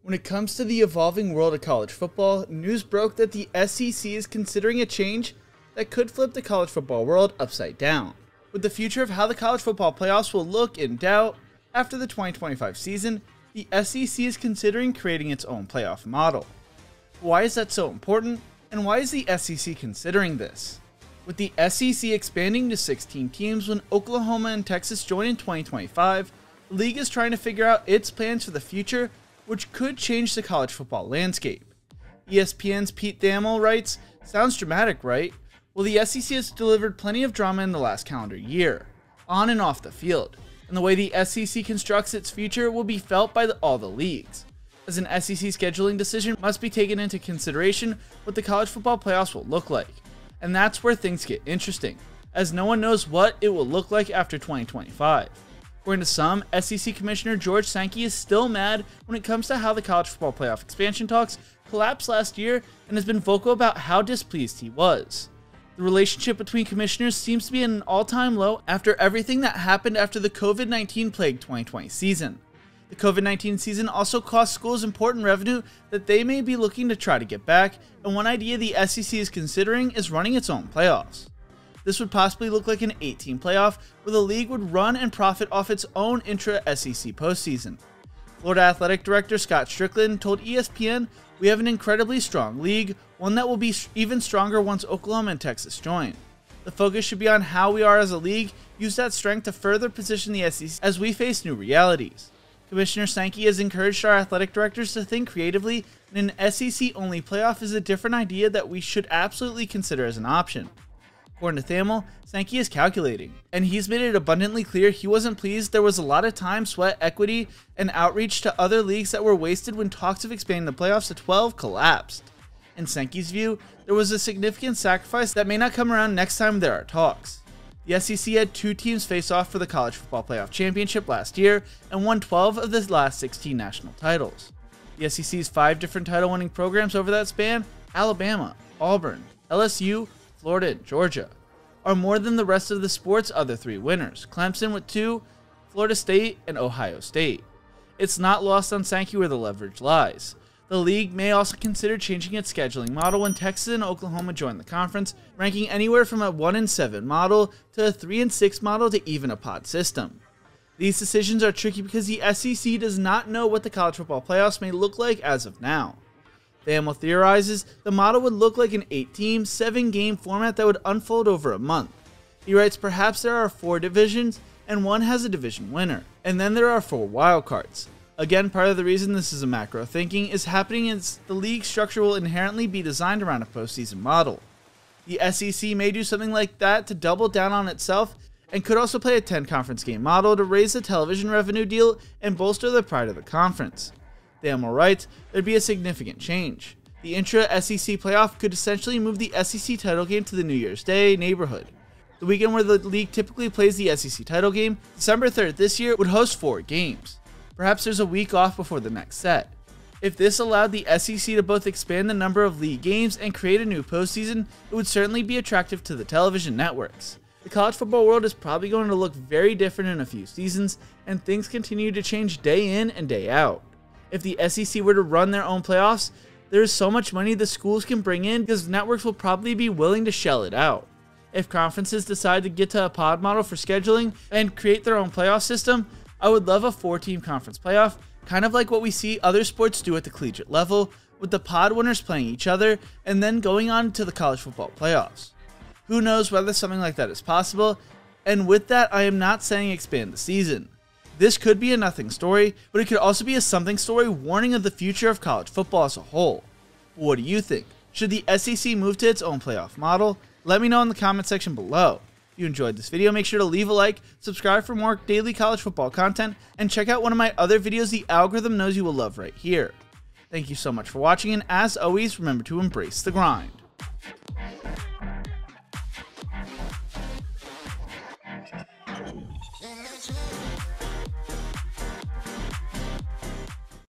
When it comes to the evolving world of college football, news broke that the SEC is considering a change that could flip the college football world upside down. With the future of how the college football playoffs will look in doubt after the 2025 season, the SEC is considering creating its own playoff model. Why is that so important, and why is the SEC considering this? With the SEC expanding to 16 teams when Oklahoma and Texas join in 2025, the league is trying to figure out its plans for the future, which could change the college football landscape. ESPN's Pete Thamel writes, "Sounds dramatic, right? Well, the SEC has delivered plenty of drama in the last calendar year, on and off the field, and the way the SEC constructs its future will be felt by all the leagues. As an SEC scheduling decision must be taken into consideration what the college football playoffs will look like. And that's where things get interesting, as no one knows what it will look like after 2025. According to some, SEC Commissioner George Sankey is still mad when it comes to how the college football playoff expansion talks collapsed last year and has been vocal about how displeased he was. The relationship between commissioners seems to be at an all-time low after everything that happened after the COVID-19 plagued 2020 season. The COVID-19 season also cost schools important revenue that they may be looking to try to get back, and one idea the SEC is considering is running its own playoffs. This would possibly look like an 8-team playoff where the league would run and profit off its own intra-SEC postseason. Florida Athletic Director Scott Strickland told ESPN, "We have an incredibly strong league, one that will be even stronger once Oklahoma and Texas join. The focus should be on how we are as a league, use that strength to further position the SEC as we face new realities." Commissioner Sankey has encouraged our athletic directors to think creatively, and an SEC-only playoff is a different idea that we should absolutely consider as an option. According to Thamel, Sankey is calculating, and he's made it abundantly clear he wasn't pleased there was a lot of time, sweat, equity, and outreach to other leagues that were wasted when talks of expanding the playoffs to 12 collapsed. In Sankey's view, there was a significant sacrifice that may not come around next time there are talks. The SEC had 2 teams face off for the College Football Playoff Championship last year and won 12 of the last 16 national titles. The SEC's 5 different title-winning programs over that span, Alabama, Auburn, LSU, Florida, and Georgia, are more than the rest of the sport's other 3 winners, Clemson with 2, Florida State, and Ohio State. It's not lost on Sankey where the leverage lies. The league may also consider changing its scheduling model when Texas and Oklahoma join the conference, ranking anywhere from a 1-7 model to a 3-6 model to even a pod system. These decisions are tricky because the SEC does not know what the college football playoffs may look like as of now. Thamel theorizes the model would look like an 8-team, 7-game format that would unfold over a month. He writes perhaps there are 4 divisions and one has a division winner, and then there are 4 wildcards. Again, part of the reason this is a macro thinking is happening is the league structure will inherently be designed around a postseason model. The SEC may do something like that to double down on itself and could also play a 10-conference game model to raise the television revenue deal and bolster the pride of the conference. Thamel writes, there'd be a significant change. The intra-SEC playoff could essentially move the SEC title game to the New Year's Day neighborhood. The weekend where the league typically plays the SEC title game, December 3rd this year, would host 4 games. Perhaps there's a week off before the next set. If this allowed the SEC to both expand the number of league games and create a new postseason, it would certainly be attractive to the television networks. The college football world is probably going to look very different in a few seasons, and things continue to change day in and day out. If the SEC were to run their own playoffs, there is so much money the schools can bring in because networks will probably be willing to shell it out. If conferences decide to get to a pod model for scheduling and create their own playoff system, I would love a 4-team conference playoff, kind of like what we see other sports do at the collegiate level, with the pod winners playing each other and then going on to the college football playoffs. Who knows whether something like that is possible, and with that I am not saying expand the season. This could be a nothing story, but it could also be a something story warning of the future of college football as a whole. But what do you think? Should the SEC move to its own playoff model? Let me know in the comment section below. If you enjoyed this video, make sure to leave a like, subscribe for more daily college football content, and check out one of my other videos the algorithm knows you will love right here. Thank you so much for watching, and as always, remember to embrace the grind.